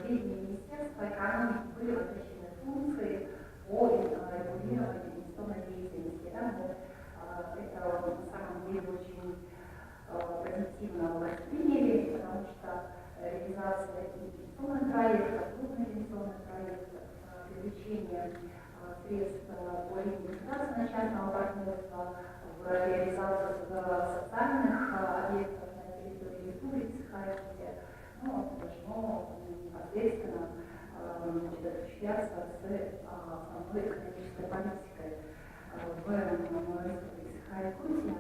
ведении Министерства экономики были возвращены функции по регулированию инвестиционной деятельности. Да, это на самом деле очень позитивно восприняли, потому что реализация инвестиционных проектов, крупных инвестиционных проектов, привлечение средств по линии государственно-частного партнерства в реализацию социальных объектов на территории Республики Саха-Якутия, должно непосредственно осуществляться с основной экономической политикой в Республике Саха-Якутия.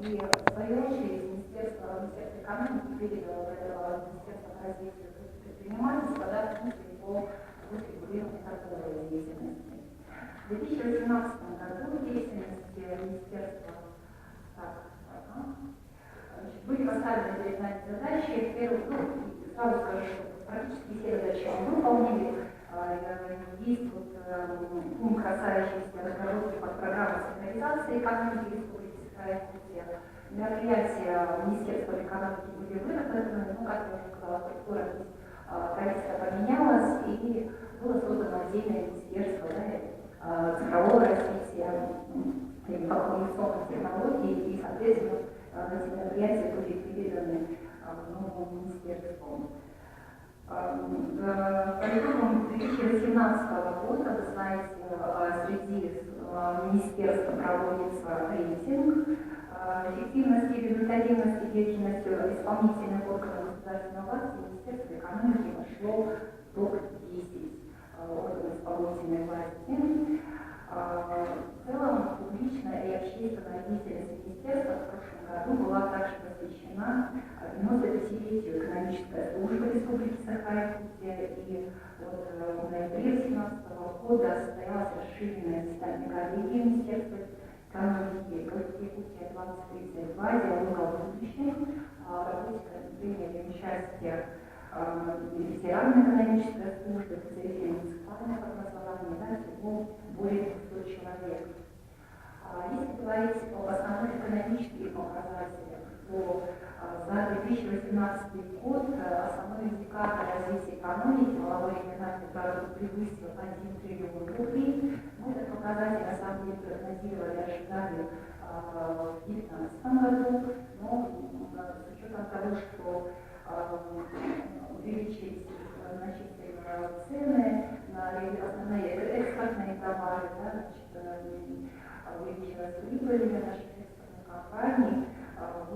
И в свою очередь Министерство экономики передало Министерство развития предпринимательства функции по регулированию торговой деятельности. В 2018 году деятельности Министерства были поставлены перед нами задачи. Сразу скажу, что практически все задачи мы выполнили. Есть пункт, касающийся разработки программы цифровизации экономики Республики Саха-Якутия. Мероприятия Министерства экономики были выработаны, как я уже сказала, структура правительства поменялась, и было создано отдельное министерство цифрового развития, информационных технологий, и, соответственно, эти мероприятия были переданы новому министерству. По итогам 2018 года, вы знаете, среди министерств проводится рейтинг эффективности и результативности деятельности исполнительных органов государственной власти. Министерство экономики вошло в топ-10 органов исполнительной власти. В целом, публичная и общественная деятельность министерства в прошлом году была также посвящена 95-летию экономической службы Республики Саха-Якутия, и в ноябре 2017 года состоялось расширенное заседание коллегии Министерства экономики Якутия 2032 «Диалога о будущем». В работе приняли участие ветераны экономической службы, представители муниципального образования, всего более 200 человек. Если говорить об основных экономических показателях, то за 2018 год основной индикатор развития экономики, валовой региональный продукт, превысил 1 триллион рублей. Мы этот показатель на самом деле прогнозировали, ожидали в 2019 году, но с учетом того, что увеличились значительно цены на основные экспортные товары, увеличилась прибыль наших экспортных компаний. В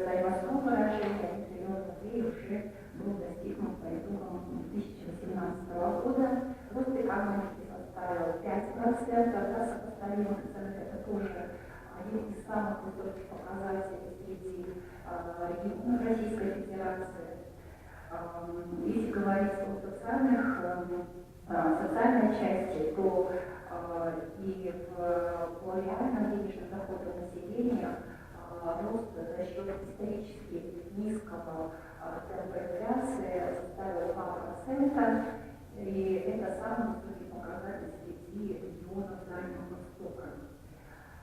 стоимостном выражении 1 триллион рублей уже был достигнут по итогам 2018 года. Рост экономики составил 5%, сопоставимых цен, это тоже один из самых высоких показателей среди регионов Российской Федерации. Если говорить о социальной части, то и по реальным денежным доходам населения рост за счет исторически низкого темпа инфляции составил 2%, и это самый высокий показатель среди регионов Дальнего Востока.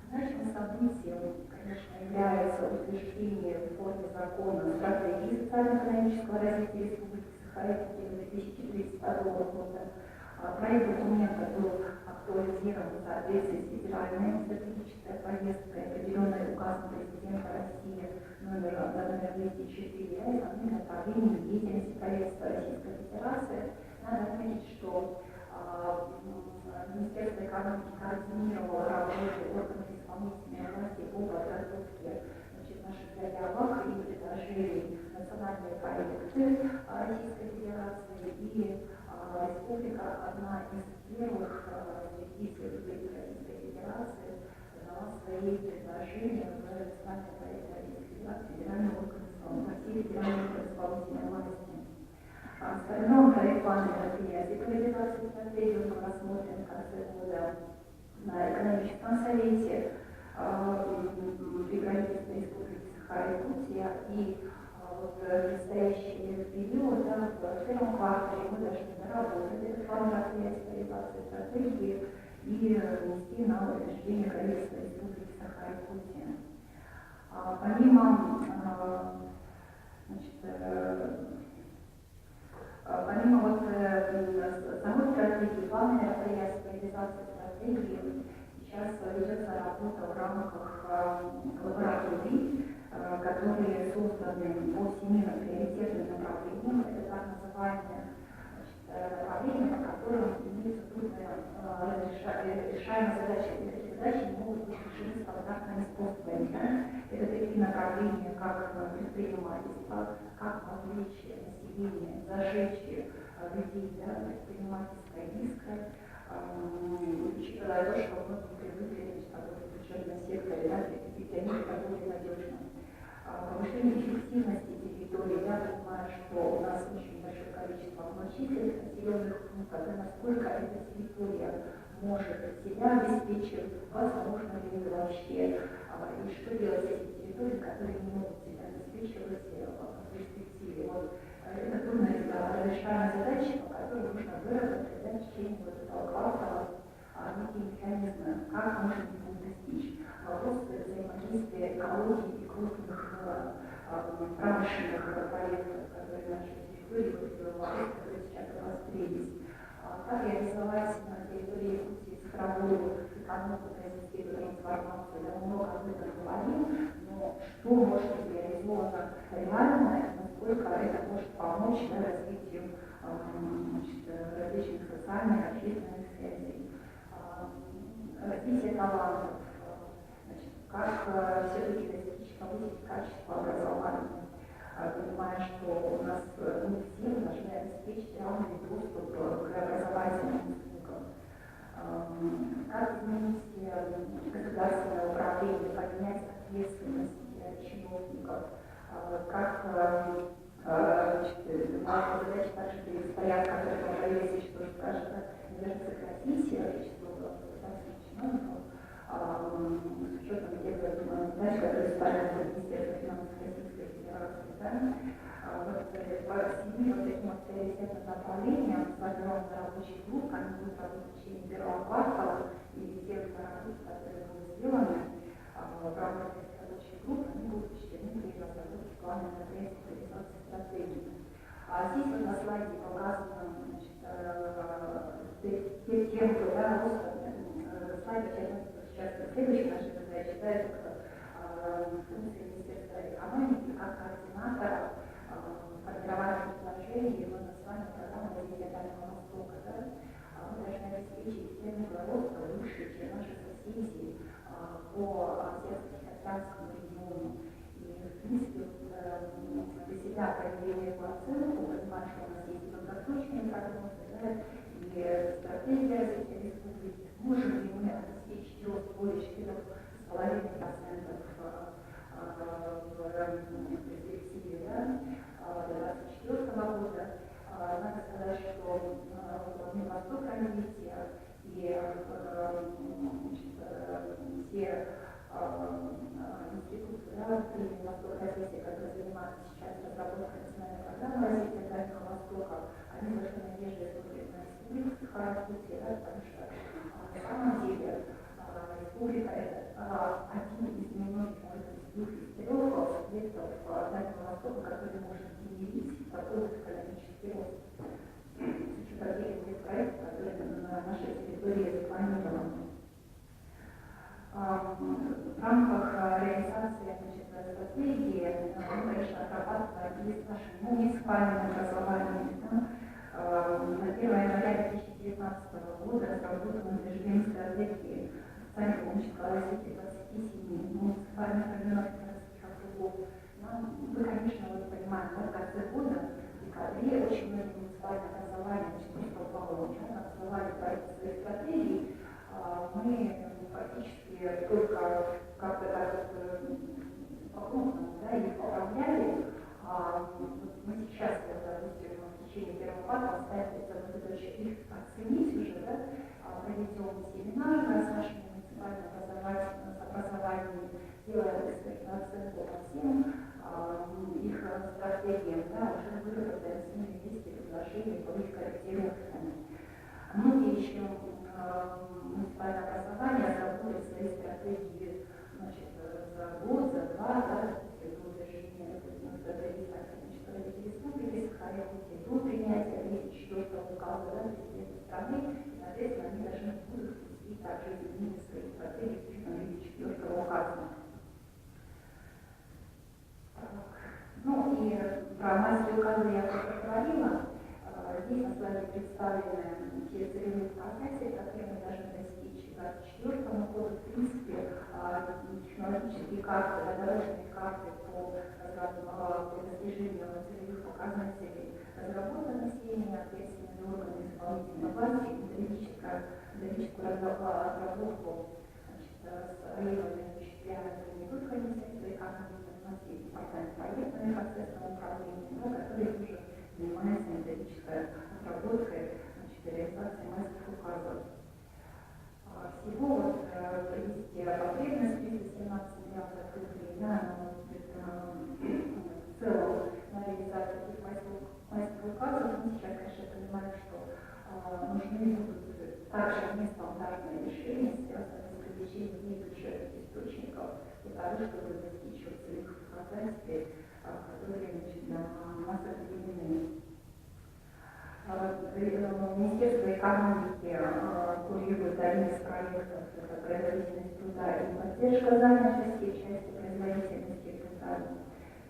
Значимым событием, конечно, является утверждение в форме закона стратегии социально-экономического развития Республики Саха-Якутия 2032 года. Проект документа был актуализирован в соответствии с федеральной стратегической повесткой, определенной указом президента России номер 204, основным направлением деятельности правительства Российской Федерации. Надо отметить, что Министерство экономики координировало работу органов исполнительной власти по подготовке наших заявок и предложений национальные проекты Российской Федерации, и республика одна из первых среди республик Российской Федерации дала свои предложения в национальный проект Российской Федерации федерального органа исполнительной власти. Остальном проект плана мероприятий по реализации стратегии был рассмотрен в конце года на экономическом совете при правительстве Республики Саха-Якутия, и в настоящий период, в первом квартале, мы должны доработать этот план мероприятий по реализации стратегии и внести на утверждение правительства Республики Саха-Якутия. Помимо стратегии, планы мероприятий по реализации стратегии. Сейчас ведется работа в рамках лабораторий, которые созданы по 7 приоритетным направлениям. Это так называемые направления, по которым имеются трудно решаемые задачи. Эти задачи не могут быть решены стандартными способами. Это такие направления, как предпринимательство, как вовлечь население, зажечь людей, предпринимательское низкое, учитывая то, что мы привыкли работать в бюджетном секторе, для них это более надежно. Повышение эффективности территории, я понимаю, что у нас очень большое количество малочисленных населенных пунктов, и насколько эта территория может себя обеспечивать, возможно ли это вообще, и что делать с этими территориями, которые не могут себя обеспечивать в перспективе. Вот, это трудно решаемая задача, по которой нужно выработать в течение вот этого квартала некие механизмы, как можно его достичь. Вопросы взаимодействия экологии и крупных промышленных проектов, которые в нашей территории, которые сейчас обострились. Как реализовать на территории Якутии цифровую экономику, произвести трансформацию. Я много об этом говорил, но что может быть реализовано реально, насколько это может помочь развитию различных социальных, общественных связей. Развитие талантов, как все-таки достичь, повысить качество образования, понимая, что у нас мы все должны обеспечить равный доступ к образовательным услугам. Как изменить государственное управление, поднять ответственность чиновников, как важная задача также перестоять, который Мария Васильевич тоже скажет, наверное, сократить число государственных чиновников, с учетом тех задач, которые ставят Министерство финансов Российской Федерации. Да? Вот, по 7 вот таким вот приоритетным направлениям сформирована рабочая группа, они будут работать в течение первого квартала, и те работы, которые будут сделаны в рамках этой рабочей группы, они будут учтены при разработке плана мероприятий по реализации стратегии. Здесь вот на слайде показано те темпы роста слайда, сейчас следующая наша задача, да, это функция Министерства экономики как координатора формирования предложений, его название программы развития Дальнего Востока. Да? Мы должны обеспечить темпы роста выше, чем наши соседи по Азиатско-Тихоокеанскому региону. И, в принципе, для себя провели эту оценку, понимая, что у нас есть долгосрочные прогнозы, да, и стратегия развития республики. Сможем ли мы обеспечить рост более 4,5% в перспективе, да, до 2024 года? Надо сказать, что Минвосток развития и все институты, да, при Минвосток развития, которые занимаются сейчас разработкой национальной программы развития Дальнего Востока, они большой надеждой смотрят на республику Сахара-Якутия, да, потому что на самом деле республика это один из немногих, может быть, двух из 3 субъектов Дальнего Востока, который может генерить такой экономический рост. С учетом тех проектов, которые на нашей территории запланированы. В рамках реализации стратегии мы, конечно, отрабатываем и с нашими муниципальными образованиями. Да? На 1 января 2019 года разработана международная стратегия социально-экономического развития 27 муниципальных районов городских округов. Мы, конечно, понимаем, в конце года, в декабре, очень многие муниципальные образования просто упало, образовали проекты своей стратегии. Мы фактически только как-то так по-крупному, да, их управляли. Мы сейчас, допустим, в течение первого квартала ставим задачу их оценить уже, да, проведем семинары с нашими муниципальными образованиями, делаем экспертную оценку по всем их стратегиям, да, уже выработаем с ними вместе предложения по их корректировке. Многие еще муниципальное образование разработали свои стратегии, значит, за год, за два, да, до утверждения стратегии развития республики Сахара-Якутия, до принятия 204 указа, да, президента страны. финансовые указы я уже говорила. Здесь на слайде представлены те целевые показатели, которые мы должны достичь к 2024 году. В принципе, технологические карты, дорожные карты по достижению целевых показателей разработаны всеми ответственными органами исполнительной власти. Методическую разработку с районами осуществляют не только Министерство экономики, у нас есть департамент проектного и процессного управления, но который уже занимается методической отработкой, реализацией майских указов. Всего есть потребность 317 миллиардов рублей, да, в целом на реализацию этих майских указов. Мы сейчас, конечно, понимаем, что нужны будут также нестандартные решения, связанные с привлечением небюджетных источников для того, чтобы достичь целевых показателей, которые нас определены. Министерство экономики курирует один из проектов, это производительность труда и поддержка занятости, части производительности труда.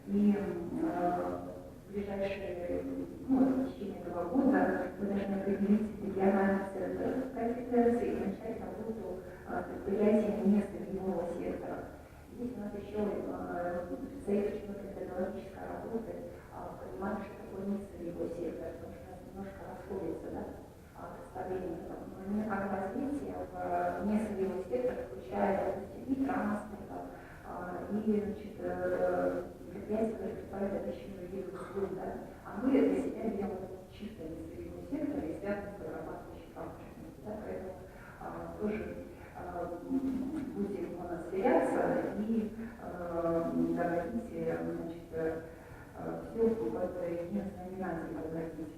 И в ближайшие, в течение этого года мы должны определить региональный центр компетенции и начать работу предприятиями несырьевого сектора. Здесь у нас еще предстоит методологическая работа, понимать, что такое несырьевой сектор, потому что у нас немножко расходится, да, представление. Как развитие в несырьевой сектор включает, допустим, и транспорта, и предприятия, которые представляют пищевую виду услуг, да. А мы для себя делаем чисто несырьевой сектор и связан с вырабатывающей промышленностью. Да, поэтому тоже будем сверяться и доводить все в единственной номинации возвратить.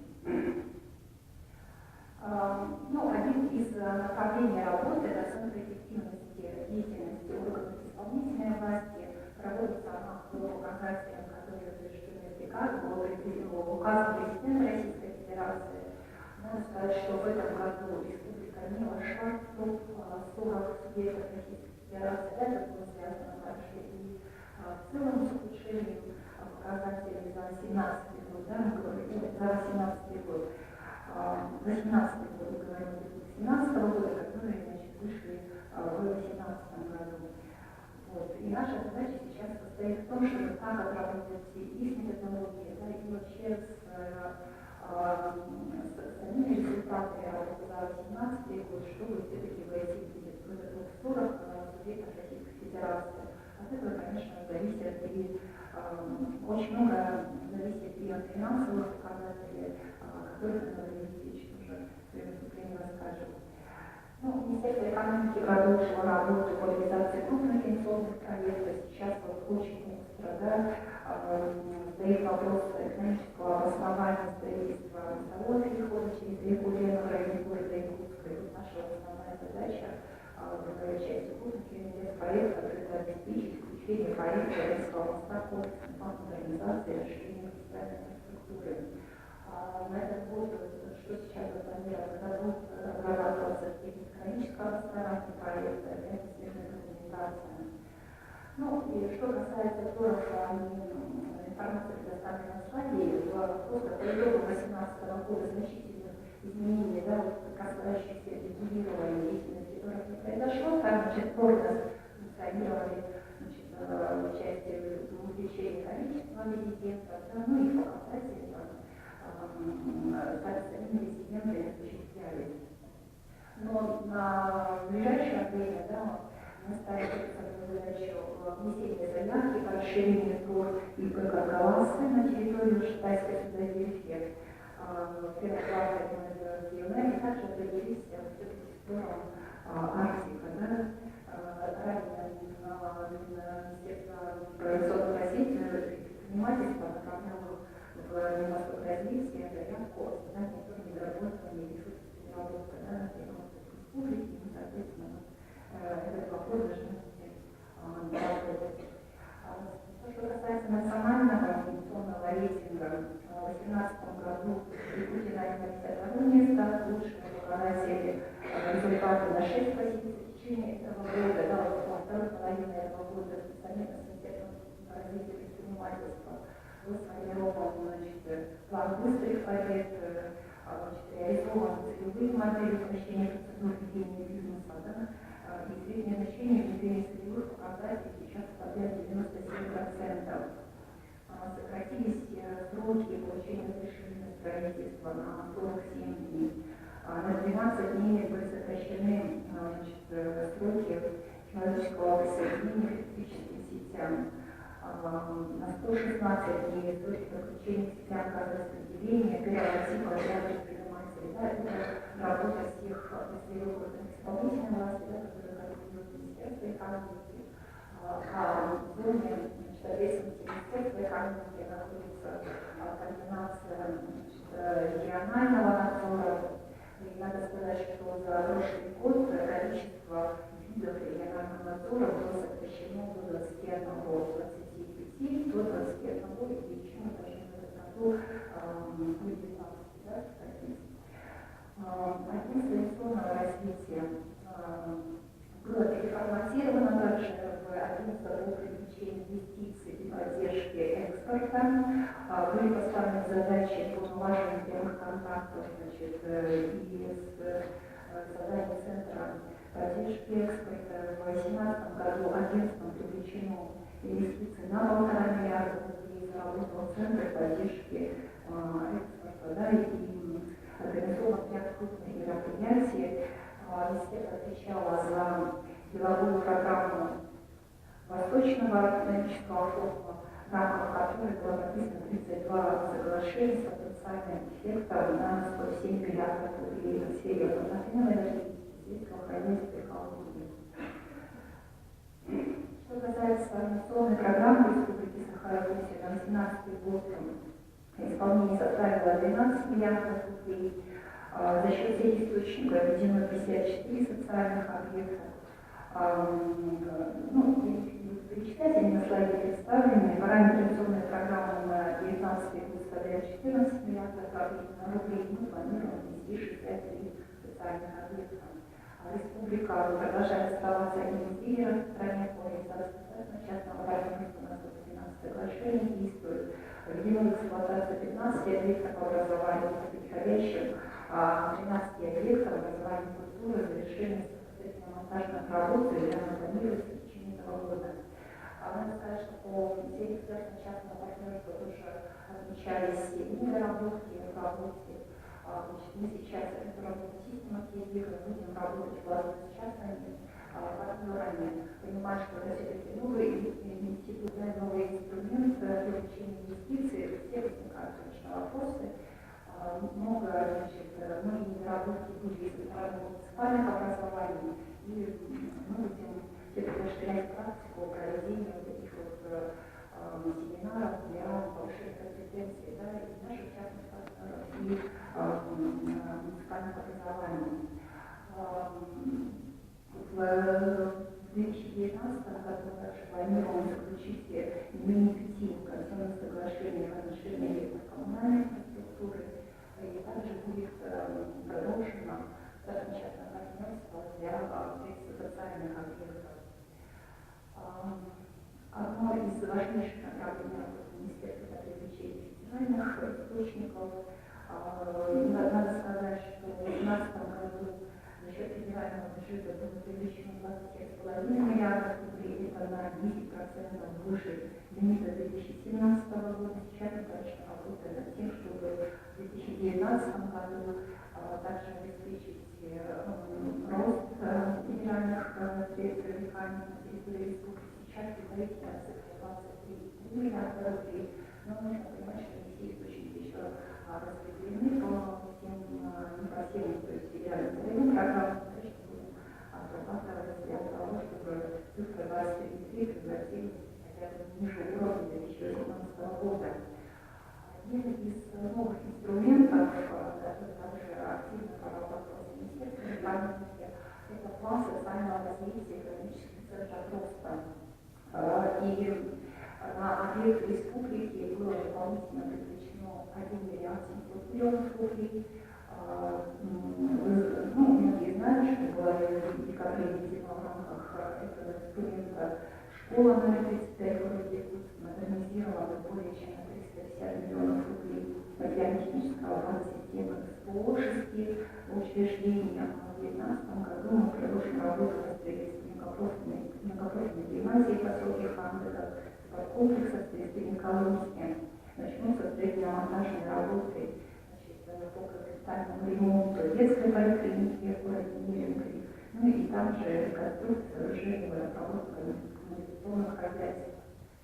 Один из направлений работы — это Центр эффективности деятельности органов исполнительной власти. Проводится она по показателям, которые утверждены в приказе, было определено указом президента Российской Федерации. Надо сказать, что в этом году республика не вошла в топ-40 субъектов Российской Федерации. Это было связано также и в целом с улучшением показателей за 2017 год. Да, мы говорим за 2018 год. За 2017 год мы говорим о 2017 года, которые вышли в 2018 году. И наша задача сейчас состоит в том, чтобы так отработать и с методологией, да, и вообще с самими результатами работы за 2018 год, чтобы все-таки войти в этот топ-40 субъектов Российской Федерации. От этого, конечно, зависит и очень много зависит и от финансовых показателей, которые Анатолий Алексеевич уже в своем выступлении расскажет. Министерство экономики продолжило работу по реализации крупных инвестиционных проектов. Сейчас очень остро, стоит вопрос экономического обоснования строительства мостового перехода через реку Лену в районе города Иркутска. И вот наша основная задача, другая часть крупных проектов, это обеспечить включение проекта Ленского моста в комплексный план модернизации и расширения социальной инфраструктуры. На этот год, что сейчас запланировано, будут разрабатываться технико-экономическое обоснование проекта, это снежная документация. И что касается туров, информация предоставлена на слайде, просто по итогам 2018 года значительных изменений, касающихся регулирования деятельности туров не произошло. Там, торгас функционировали в части увеличения количества резидентов, и показатели самими резидентами осуществлялись. Но на ближайшее время мы ставим задачу внесения заявки по расширению ТОР и ПК-классы на территорию Шитайской Филадельфии. Первый класс это регионы, и также определились все-таки с ТОРом Арктика. Ранее Министерство информационного развития и предпринимательства направляло в Восток развития заявку о создании недоработанной ресурсов переработки на территории республики, и, соответственно, этот вопрос должны работать. То, что касается национального инвестиционного рейтинга, в 2018 году Якутия заняла 52 место, лучшие показатели результаты на 6 позиций в течение этого года, во второй половине этого года совместно с Министерством развития предпринимательства был сформирован план быстрых побед, реализованы целевые модели упрощения процедур ведения бизнеса, да, и среднее значение внедрения целевых показателей сейчас составляет 97%. Сократились сроки получения разрешения на строительство на 47 дней. На 12 дней были сокращены сроки человеческого присоединения к электрическим сетям. На 116 дней сроки подключения к сетям газораспределения, перерабатива для предпринимателей. Да, это работа всех представителей исполнительной власти, да, которые координируют Министерство экономики. А в зоне ответственности Министерства экономики находится координация регионального надзора. И надо сказать, что за прошлый год количество видов регионального надзора было сокращено до 21, 25, до 21, и почему даже в этом году до 19, да, агентство инвестиционного развития было переформатировано также в агентство по привлечению инвестиций и поддержке экспорта. Были поставлены задачи по налаживанию первых контактов и с созданием центра поддержки экспорта. В 2018 году агентством привлечено инвестиции на 1,5 миллиарда рублей, заработал центр поддержки экспорта, да, и организован ряд крупных мероприятий. Министерство отвечало за деловую программу Восточного экономического форума, в рамках которой было подписано 32 соглашения с потенциальным эффектом на 107 миллиардов рублей в сфере возобновляемой энергетики, сельского хозяйства и экологии. Что касается инвестиционной программы Республики Саха-Якутия на 2018 год, исполнение составило 12 миллиардов рублей. За счет всех источников введено 54 социальных объектов. Ну, перечислять, они на слайде представлены. Параметры инвестиционной программы на 2019 год составляют 14 миллиардов рублей. Мы планируем ввести 63 социальных объекта. Республика продолжает оставаться одним из лидеров в стране по реализации частного партнерства. У нас 12 соглашений действует. Введено в эксплуатацию 15 объектов образования подходящих, 13 объектов образования культуры, завершение монтажных работ планируется в течение этого года. Надо сказать, что по сети государственно-частного партнерства тоже отмечались и недоработки в работе. Мы сейчас эту работу систематизируем, будем работать плотно с частными партнерами, понимая, что это все-таки новый институт, новый инструмент привлечения инвестиций, все возникают, конечно, вопросы. Многие недоработки были из муниципальных образований, и мы будем все-таки расширять практику проведения вот таких вот семинаров для повышения компетенции, да, и наших частных партнеров, и муниципальных образований. В 2019 году мы также планируем заключить не менее 5 конституционных соглашений в отношении коммунальной инфраструктуры, и также будет продолжено частное партнерство для социальных объектов. Одно из важнейших направлений работы Министерства – это привлечение федеральных источников. Надо сказать, что в 2017 году за счет федерального бюджета было привлечено 27,5 миллиардов рублей, это на 10% выше лимита 2017 года. Сейчас мы, конечно, работаем над тем, чтобы в 2019 году также обеспечить рост федеральных средств привлекания на территории республики. Сейчас предварительная цифра 23 миллиарда рублей, но нужно понимать, что не все источники еще распределены по всем, не по всем, то есть федеральным целевым программам, конечно, будем отрабатывать для того, чтобы цифра 23 превратилась хотя бы ниже уровня 2017 года. Один из новых инструментов, который также активно прорабатывался в Министерстве экономики, это план социального развития экономических центров роста. И на объект республики было дополнительно привлечено 1 миллиард 700 миллионов рублей. Многие знают, что было в декабре введено в рамках этого инструмента школа номер 35 в городе Якутск, модернизирована более чем на 300 50 миллионов рублей материально-технического фонда системы СПО 6 учреждений. В 2019 году мы продолжим работу по строительству многопрофильной гимназии в поселке Хандыка, спорткомплекса в Стрельце Николаевске. Начнутся строительно-монтажные работы по капитальному ремонту детской поликлиники в городе Еленкове. Ну и там же реконструкция, сооружение, водопроводка, канализационных хозяйств.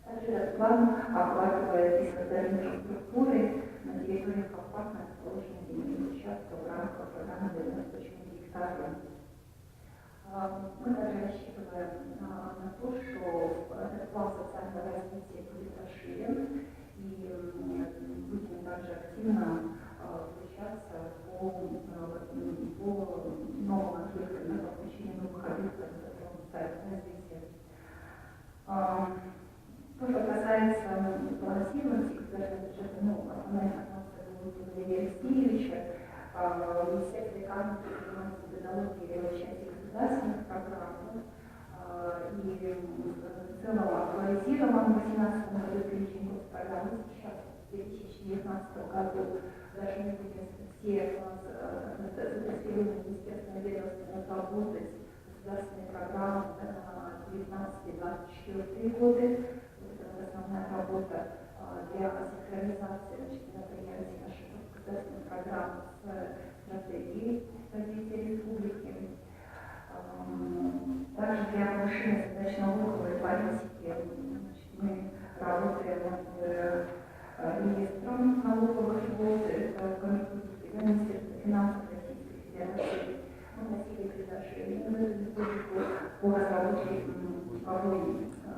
Также этот план охватывает и создание инфраструктуры на территории компактно расположенных земельных участков в рамках программы 94 гектара. Мы также рассчитываем на то, что этот план социального развития будет расширен, и будем также активно включаться по новым объектам, по включению новых объектов в социальное развитие. То, что касается балансированности государственного бюджета, основная информация будет у Валерия Алексеевича. Министерство экономики занимается методологией в части государственных программ, и в целом актуализирован в 2018 году перечень госпрограммы. Сейчас, в 2019 году, даже не будем все заинтересованные министерственные ведомства разработать государственные программы на 19-24 годы. Основная работа для синхронизации мероприятий наших государственных программ с стратегией развития республики. Также для повышения задач налоговой политики мы работаем над реестром налоговых льгот, это Министерство финансов Российской Федерации. Мы вносили предложение в эту методику по разработке типовой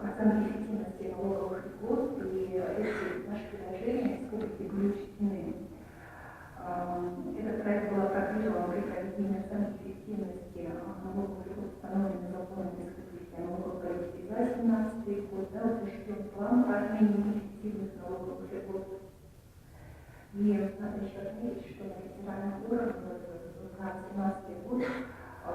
оценки эффективности налоговых льгот, и эти наши предложения республики были учтены. Этот проект был опробирован при проведении оценки эффективности налоговых льгот, установленных законом республики о налоговой политике за 2017 год, утвержден план по отмене эффективных налоговых льгот. И надо еще отметить, что на федеральном уровне на 2017 год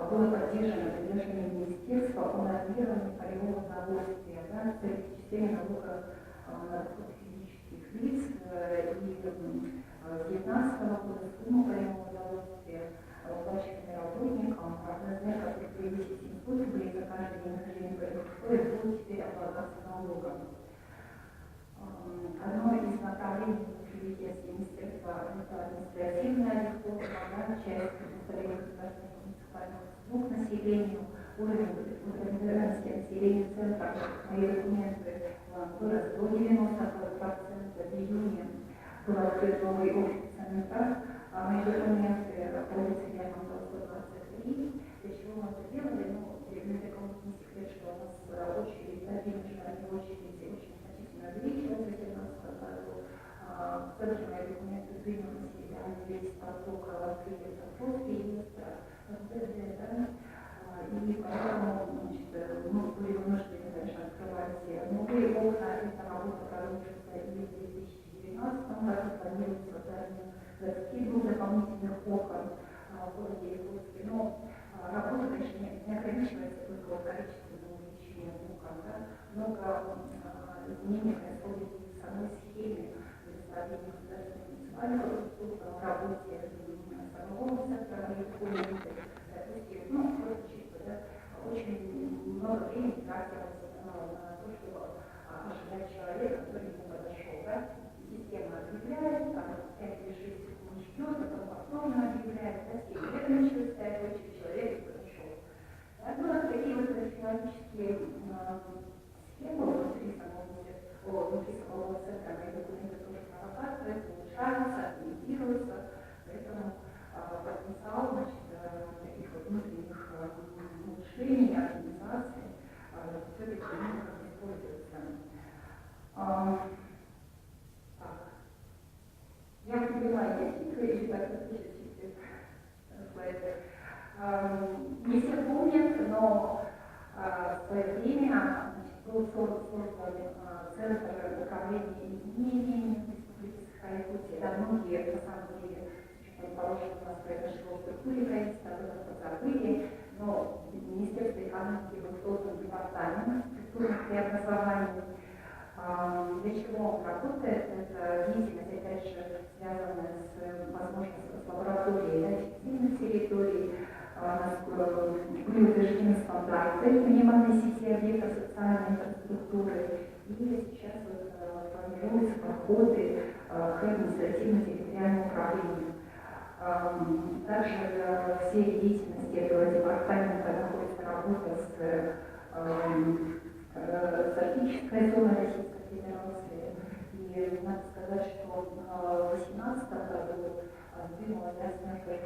было поддержано предложение министерства о нормировании полевого удовольствия в целях перечисления налога на доход физических лиц. И с 2019 года сумма полевого удовольствия, уплаченная работникам, размер которых превысит 700 рублей за каждый день нахождения в полевых условиях, будет теперь облагаться налогом. Одно из направлений приведения Министерства – это административная реформа, часть предоставления государственных муниципальных услуг населению, уровень удовлетворенности населения центра. Мои документы вырос до 90%. В июне был открыт новый офис центра. Мои документы по улице Лермонтова 123. Для чего мы это делали? Для кого не секрет, что у нас очередь, длинные очереди очень значительно увеличилась в 2017 году. В центре мои документы принял на себя весь поток открытия запрос реестра, и поэтому мы были вынуждены дальше открывать новые окна. Эта работа продолжится и в 2019 году. Планируется создание 22 дополнительных окон в городе Иркутске. Но работа, конечно, не ограничивается только количеством увеличения окон. Много изменений происходит в самой схеме предоставления государственных муниципальных услуг, в работе самого центра Иркутска. Допустим, просто чисто, очень много времени тратилось на то, чтобы ожидать человека, который ему подошел. Система объявляет, там 5 или 6 секунд ждет, потом повторно объявляет, 7 лет начали ставить очередь, человек подошел. Такие вот технологические схемы внутри самого центра, мои документы тоже прорабатываются, улучшаются, оптимизируются, поэтому потенциал таких вот внутренних улучшений, организаций все-таки используется. Я понимаю, я цифры или так запишите слайды. Не все помнят, но в свое время был создан Центр управления изменениями в Республике Саха-Якутия. Да, многие, на самом деле, положено у нас произошло в структуре правительства, об этом позабыли, но в Министерстве экономики был создан департамент структурных преобразований. Для чего он работает? Это деятельность, опять же, связанная с возможностью с лабораторией, да, эффективных территорий. Были утверждены стандарты минимальной сети объектов социальной инфраструктуры, и сейчас формируются подходы к административно-территориальному управлению. Также в сфере деятельности этого департамента находится работа с арктической зоной Российской Федерации. И надо сказать, что в 2018 году сдвинулась с мертвой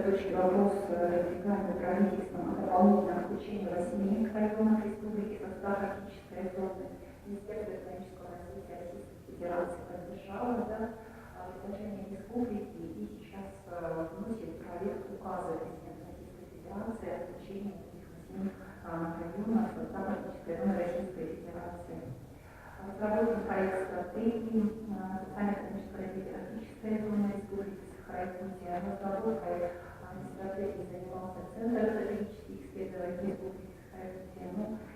точки вопрос региональным правительством о дополнительном включении 8 районов республики в состав арктической зоны. Министерство экономического развития Российской Федерации поддержало предложение республики и сейчас вносит проект указа президента Российской Федерации о включении таких 8 районов в состав арктической зоны Российской Федерации. Разработан проект стратегии социально-экономического развития арктической зоны Республики Саха-Якутия. Разработкой стратегии занимался Центр стратегических исследований Республики Саха-Якутия.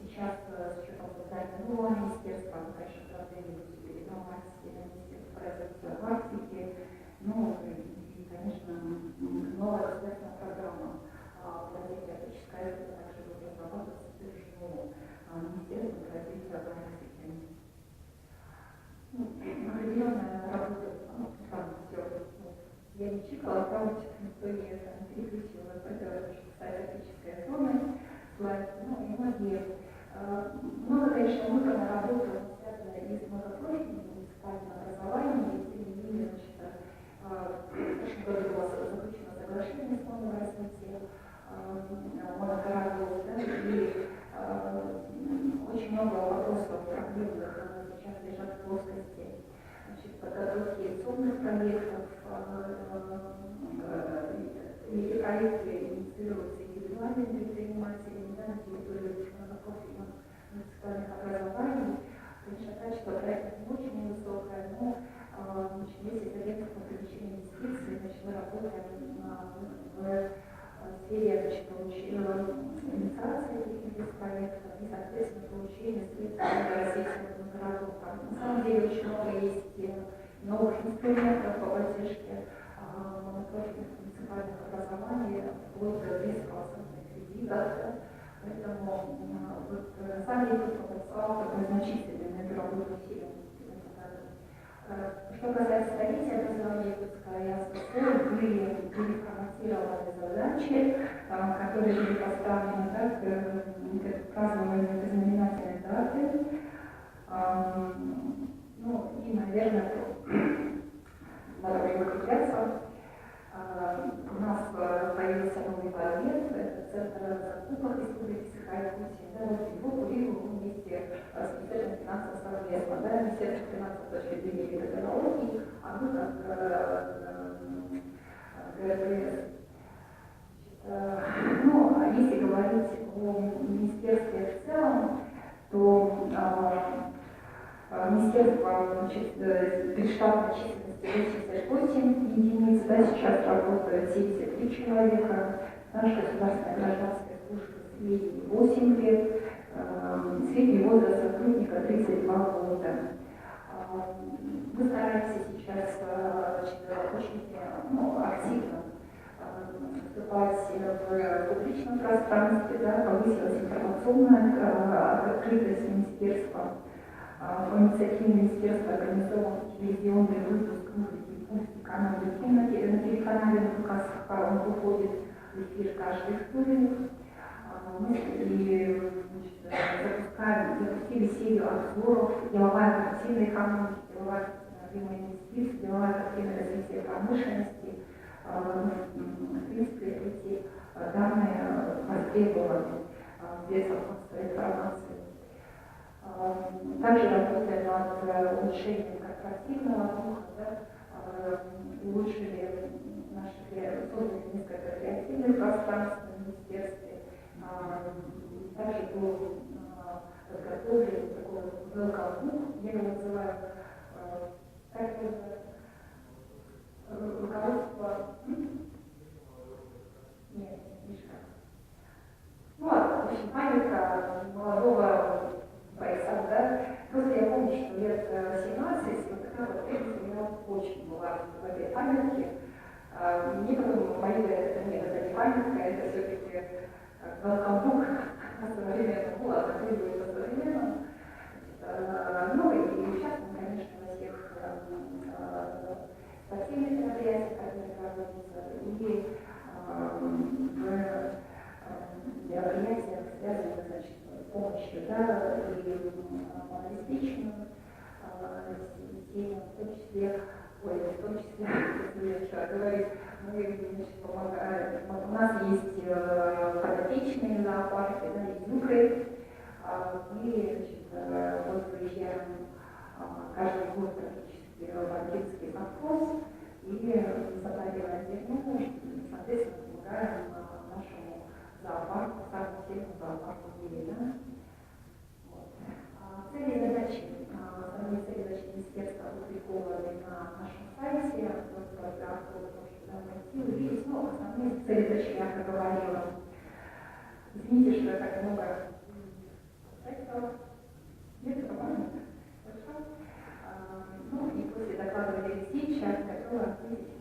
Сейчас с учетом создания нового министерства, конечно, стратегии будет передавать Министерство развития в Арктике, и, конечно, новая государственная программа по развитию арктической зоны также будет разрабатываться с утверждением Министерством развития в Арктике. Определенная работа, все. Я не чикала, правда, никто не переключил, это что касается арктической зоны. И много, конечно, выбрана работа, связанная и с многопрофильным муниципальным образованием, и тем не менее, в прошлом году было заключено соглашение с Фондом развития Моногородов, и очень много вопросов проблемных сейчас лежат в плоскости подготовки инвестиционных проектов, эти проекты инициируются индивидуальными предпринимателями на территории многопрофильных муниципальных образований. Конечно, качество проектов не очень высокое, но есть агентство по привлечению инвестиций, мы работаем в сфере инициации этих проектов и, соответственно, получения средств для развития городов. На самом деле очень много есть новых инструментов по поддержке монопрофильных муниципальных образований, вплоть до 10% кредитов. Поэтому на самом деле потенциал такой значительный на работу усилий. Что касается столетия образования Якутска, я сказала, были форматированы задачи, которые были поставлены к празднованию этой знаменательной даты. И, наверное, надо уже закругляться. У нас появился новый проект, это Центр закупок Республики Саха-Якутия. Его курил вместе с Министерством финансов совместно. Министерство финансов точно приняли методологии, а мы как ГРС. Если говорить о министерстве в целом, то министерство при штатной численности 88 единиц, сейчас работают 73 человека, наша государственная гражданская служба средний 8 лет, средний возраст сотрудника 32 года. Мы стараемся сейчас очень активно выступать в публичном пространстве, повысилась информационная открытость министерства. По инициативе министерства организован телевизионный выпуск музыки «Пусть» канале на телеканале НКСК, он выходит в эфир каждый вторник. Мы запустили серию обзоров «Деловая картина экономики», «Деловая картина инвестиций», «Деловая картина развития промышленности». В принципе, эти данные востребованы в средствах массовой информации. Также работаем над улучшением корпоративного духа, улучшили создали несколько креативных пространств в министерстве. Также был подготовлен такой welcome book, я его называю, как это руководство. Нет, не в общем, памятка 2013, вот такая вот лекция у меня очень была в этой памятке. Мне потом говорили, это нет, это не памятка, это все-таки welcome book современного, ну ладно, требует современного. Ну и сейчас мы, конечно, на всех спортивных мероприятиях, которые проводятся, и в мероприятиях, связанных, значит, с помощью, да, и малообеспеченным детей, в том числе, если что говорить, мы, значит, помогаем. У нас есть подопечные зоопарки, да, изюмры. Мы, значит, вот приезжаем каждый год практически в английский совхоз и создаем диагноз, соответственно, помогаем нашему зоопарку, самому сильному зоопарку в мире. Да? Вот. Цели и задачи, основные цели и задачи министерства опубликованы на нашем сайте, вот для того, чтобы найти, увидеть, но основные цели и задачи я проговорила. Извините, что я так много сказала. Нет, это важно. Хорошо. Ну и после доклада Алексеевича готова ответить